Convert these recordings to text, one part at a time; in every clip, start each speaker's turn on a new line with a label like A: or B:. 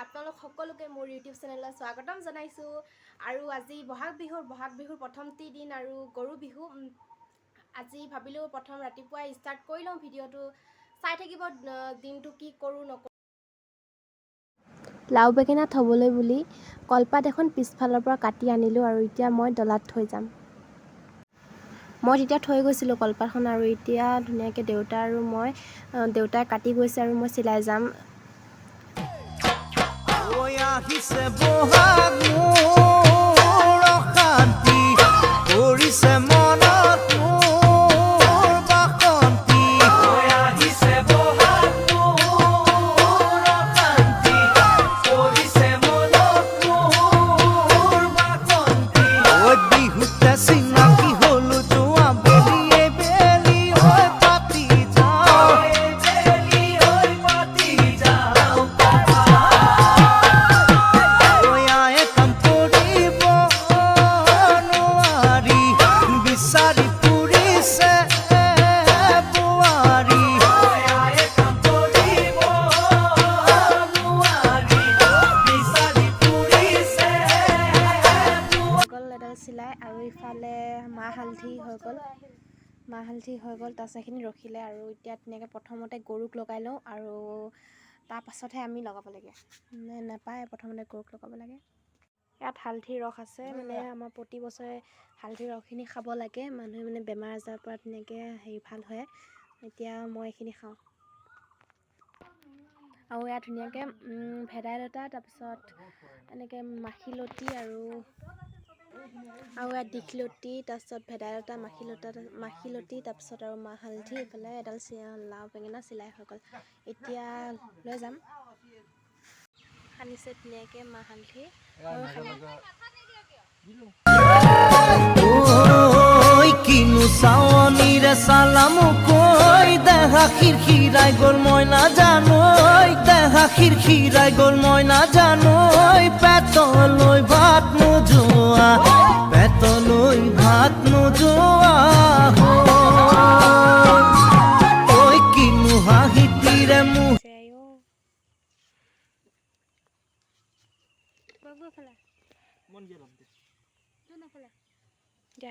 A: আপোনালোক সকলোকে মোৰ ইউটিউব চেনেলত স্বাগতম জনাইছোঁ। আৰু আজি বহাগ বিহুৰ প্ৰথমটি দিন আৰু গৰু বিহু। আজি ভাবিলোঁ প্ৰথম ৰাতিপুৱাই ষ্টাৰ্ট কৰি লওঁ ভিডিঅ'টো, চাই থাকিব দিনটো কি কৰোঁ নকৰোঁ। লাও বেঙেনা থ'বলৈ বুলি কলপাত এখন পিছফালৰ পৰা কাটি আনিলোঁ আৰু এতিয়া মই ডলাত থৈ যাম। মই তেতিয়া থৈ গৈছিলোঁ কলপাতখন আৰু এতিয়া ধুনীয়াকৈ দেউতা আৰু দেউতাই কাটি গৈছে আৰু মই চিলাই যাম।
B: আহিছে বহাগ মোৰ অশান্তি কৰিছে মনত মোৰ বাসন্তি আহিছে বহাগ মোৰ অশান্তি কৰিছে মনত মোৰ বাসন্তি বিহুতে চিনাকি হলো যোৱা বেলিয়ে বেলি হৈ পাতি যাওঁ বেলি হৈ পাতি যাওঁ
A: চিলাই আৰু ইফালে মাহ হালধি হৈ গ'ল তাৰপাছত সেইখিনি ৰখিলে আৰু এতিয়া ধুনীয়াকৈ প্ৰথমতে গৰুক লগাই লওঁ আৰু তাৰপাছতহে আমি লগাব লাগে। নাপায় প্ৰথমতে গৰুক লগাব লাগে। ইয়াত হালধিৰ ৰস আছে, মানে আমাৰ প্ৰতি বছৰে হালধিৰ ৰসখিনি খাব লাগে, মানুহে মানে বেমাৰ আজাৰৰ পৰা ধুনীয়াকৈ ভাল হয়। এতিয়া মই এইখিনি খাওঁ আৰু ইয়াত ধুনীয়াকৈ ভেদাইলতা, তাৰপিছত এনেকৈ মাখিলতি আৰু ইয়াত দীঘলতি, তাৰপিছত ভেদাইলতা, মাখিলতি, তাৰপিছত আৰু মাহ হালধি, এইফালে এডাল লাও বেঙেনা চিলাই হৈ গ'ল। এতিয়া লৈ যাম। সানিছে ধুনীয়াকৈ মাহ হালধি।
B: কিনো চাৱনীৰে চালামো কৈ দেহা খিৰখিৰাই গ'ল মই নাজানো, দেহা খিৰখিৰাই গ'ল মই নাজানো, পেটলৈ ভাত নোযোৱা, পেটলৈ ভাত নোযোৱা ঐ কিনো হাঁহিতিৰে মোৰ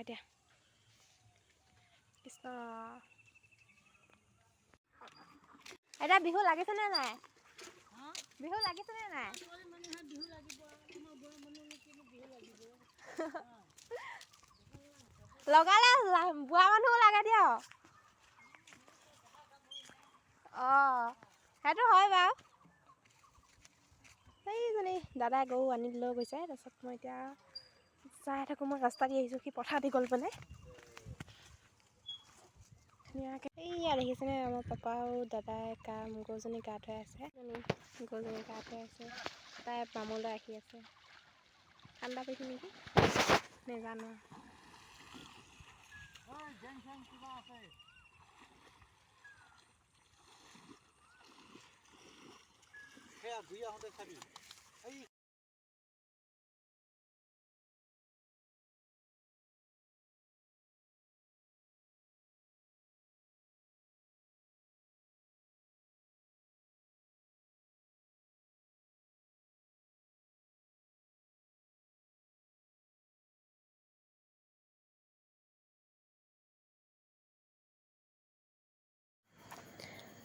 A: দিয়া কৃষ্ণ। এতিয়া বিহু লাগিছেনে নাই? বিহু লাগিছেনে নাই? লগালে বুঢ়া মানুহো লাগে দিয়ক। সেইটো হয় বাৰু। সেইজনী দাদাই গৰু আনি লৈ গৈছে, তাৰপিছত মই এতিয়া চাই থাকোঁ। মই ৰাস্তা দি আহিছোঁ, সি পথাৰ দি গ'ল মানে ধুনীয়াকৈ। এইয়া দেখিছেনে আমাৰ পাপা আৰু দাদাই গৰুজনী গা ধুৱাই আছে। গৰুজনী গা ধুৱাই আছে, তাই বামলৈ আহি আছে। ঠাণ্ডা পৰিছে নেকি নেজানো।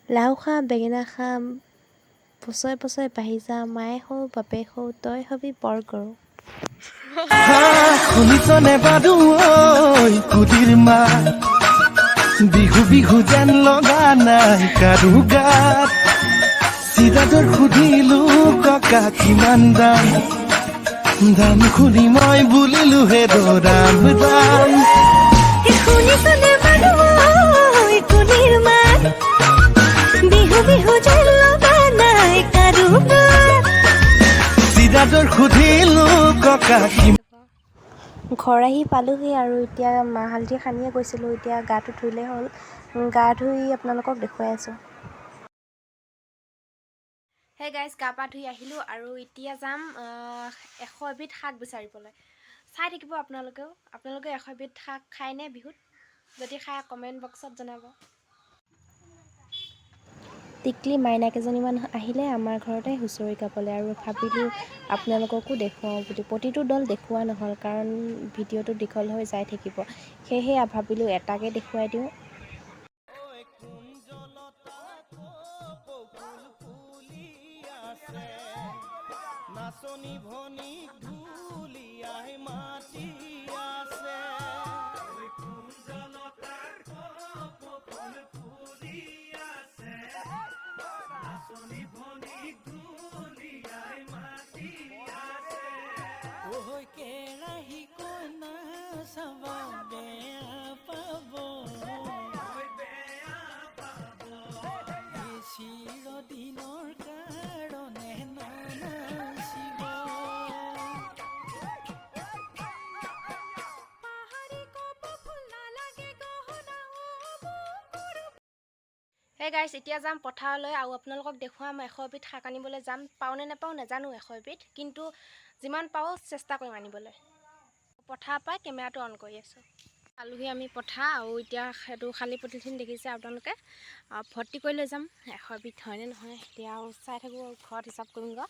A: লাও খা বেঙেনা খা বছৰে বছৰে বাঢ়ি যা, মায়ে সৌ বাপে সৌ তই হবি বৰ গৰু।
B: শুনিছনে বাদু ঐ কুদিৰ মা, বিহু বিহু যেন লগা নাই কাৰো গাত, চিৰাজৰ সুধিলো ককা কিমান দাম, দাম শুনি মই বুলিলো হে ৰাম ৰাম। শুনিছনে বাদু ঐ কুদিৰ মা, বিহু বিহু যেন লগা নাই কাৰো গাত, চিৰাজৰ সুধিলো ককা কিমান।
A: ঘৰ আহি পালোহি আৰু এতিয়া মাহ হালধি সানিয়ে গৈছিলোঁ, এতিয়া গাটো ধুলেই হ'ল। গা ধুই আপোনালোকক দেখুৱাই আছোঁ। সেই গাইজ, গা পা ধুই আহিলোঁ আৰু এতিয়া যাম 100 এবিধ শাক বিচাৰিবলৈ। চাই থাকিব আপোনালোকে 100 এবিধ শাক খায়নে বিহুত? যদি খায় কমেণ্ট বক্সত জনাব। টিকলি মাইনা কেইজনীমান আহিলে আমাৰ ঘৰতে হুঁচৰি গাবলৈ, আৰু ভাবিলোঁ আপোনালোককো দেখুৱাওঁ বুলি। প্ৰতিটো দল দেখুওৱা নহ'ল কাৰণ ভিডিঅ'টো দীঘল হৈ যাই থাকিব, সেয়েহে ভাবিলোঁ এটাকে দেখুৱাই দিওঁ।
B: নাচনী ভনী ঢুলিয়াই মাতি আছে, কুঞ্জলতাৰ কপৌফুল ফুলি আছে, নাচনী ভনী ঢুলিয়াই মাতি আছে। ঐ কেৰাহী কইনা চাবা বেয়া পাব, বেয়া পাব, চিৰদিনৰ কাৰণে নানাচিব।
A: হে গাইছ, এতিয়া যাম পথাৰলৈ আৰু আপোনালোকক দেখুৱাম 100 এবিধ শাক আনিবলৈ যাম। পাওঁনে নাপাওঁ নাজানো 100 এবিধ, কিন্তু যিমান পাওঁ চেষ্টা কৰিম আনিবলৈ। পথাৰ পৰাই কেমেৰাটো অন কৰি আছোঁ। আলহী আমি পথাৰ, আৰু এতিয়া সেইটো খালী পলিথিন দেখিছে আপোনালোকে, ভৰ্তি কৰি লৈ যাম। 100 এবিধ হয়নে নহয় এতিয়া আৰু চাই থাকোঁ, ঘৰত হিচাপ কৰিমগৈ।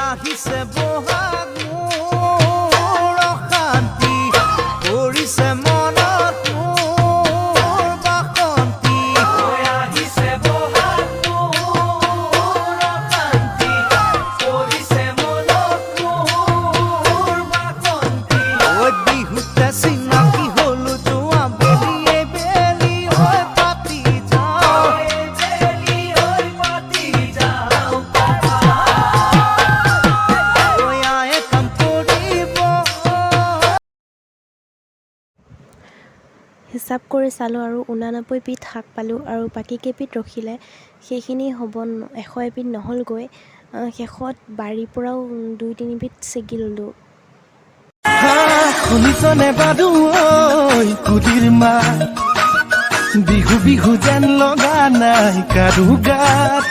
B: আহিছে বহাগ মোৰ অশান্তি, কৰিছে মনত মোৰ বাসন্তি। আহিছে বহাগ মোৰ অশান্তি, কৰিছে মনত মোৰ বাসন্তি। বিহুতে চিনাকি হলো যোৱা বেলিয়ে বেলি হৈ পাতি যাওঁ, বেলি হৈ পাতি যাওঁ।
A: হিচাপ কৰি চালোঁ আৰু 89 বিধ শাক পালোঁ, আৰু বাকী কেইবিধ ৰখিলে সেইখিনি হ'ব 100 এবিধ নহ'লগৈ। শেষত বাৰীৰ পৰাও 2-3 বিধ ছিগি ল'লোঁ।
B: শুনিছনে বাদু ঐ কুলিৰ মাত, বিহু বিহু যেন লগা নাই কাৰো গাত।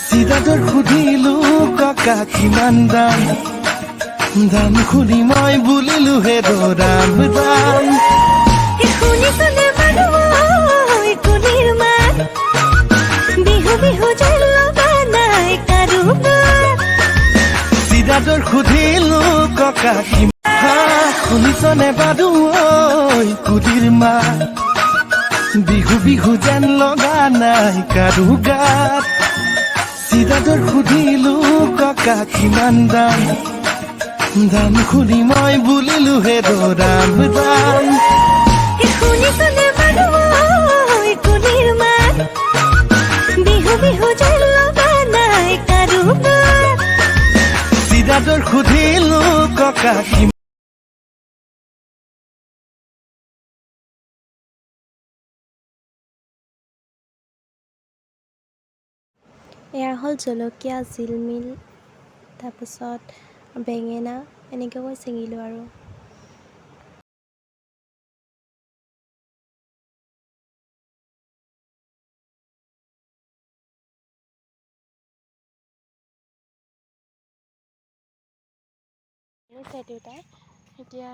B: চিৰাদৰ সুধিলো ককা কিমান দাম, দাম শুনি মই বুলিলো হে ৰাম ৰাম।
A: শুনিছনে বাদু ঐ কুলিৰ মাত, বিহু বিহু যেন লগা নাই কাৰো গাত।
B: চিৰাদৰ সুধিলো ককা কিমান, শুনিছনে বাদু ঐ কুলিৰ মাত, বিহু বিহু যেন লগা নাই কাৰো গাত চিৰাদৰ সুধিলো ককা কিমান দাম দাম শুনি মই বুলিলো হে ৰাম ৰাম
C: শুনিছনে মানুহ কুলিৰ মাত বিহু বিহু যেন লগা নাই কাৰো গাত
B: চিৰাদৰ সুধিলো ককা কিমান
A: এয়া হ'ল জলকীয়া জিলমিল তাৰপিছত বেঙেনা এনেকৈ কৈ ছিঙিলোঁ আৰু আনিছে দেউতাই এতিয়া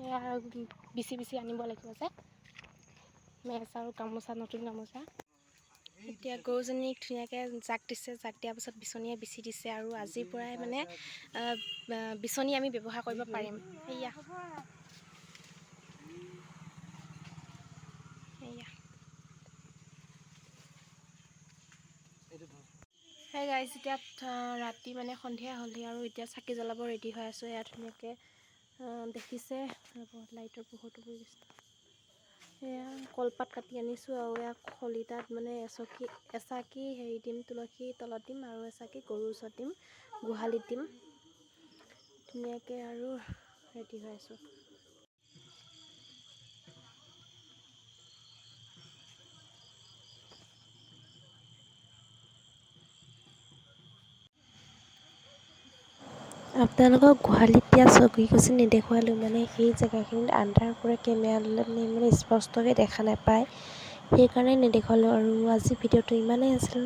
A: এয়া বিচি বিচি আনিব লাগিব যে মেচ আৰু গামোচা নতুন গামোচা এতিয়া গৰুজনীক ধুনীয়াকৈ জাক দিছে জাক দিয়াৰ পাছত বিচনীয়ে বিচি দিছে আৰু আজিৰ পৰাই মানে বিচনী আমি ব্যৱহাৰ কৰিব পাৰিম এয়া এয়া সেই গাইজ এতিয়া ৰাতি মানে সন্ধিয়া হ'লহি আৰু এতিয়া চাকি জ্বলাব ৰেডি হৈ আছোঁ এয়া ধুনীয়াকৈ দেখিছে লাইটৰ পোহৰটো পৰি গৈছে এয়া কলপাত কাটি আনিছোঁ আৰু এয়া খলিতাত মানে এচাকি হেৰি দিম তুলসী তলত দিম আৰু এচাকি গৰুৰ ওচৰত দিম গোহালিত দিম ধুনীয়াকৈ আৰু ৰেডি হৈ আছোঁ আপোনালোকক গোহালিত দিয়া চকী কুচি নেদেখুৱালোঁ মানে সেই জেগাখিনিত আন্ধাৰ পৰা কেমেৰা ল'লে মানে স্পষ্টকৈ দেখা নাপায় সেইকাৰণে নেদেখুৱালোঁ আৰু আজি ভিডিঅ'টো ইমানেই আছিল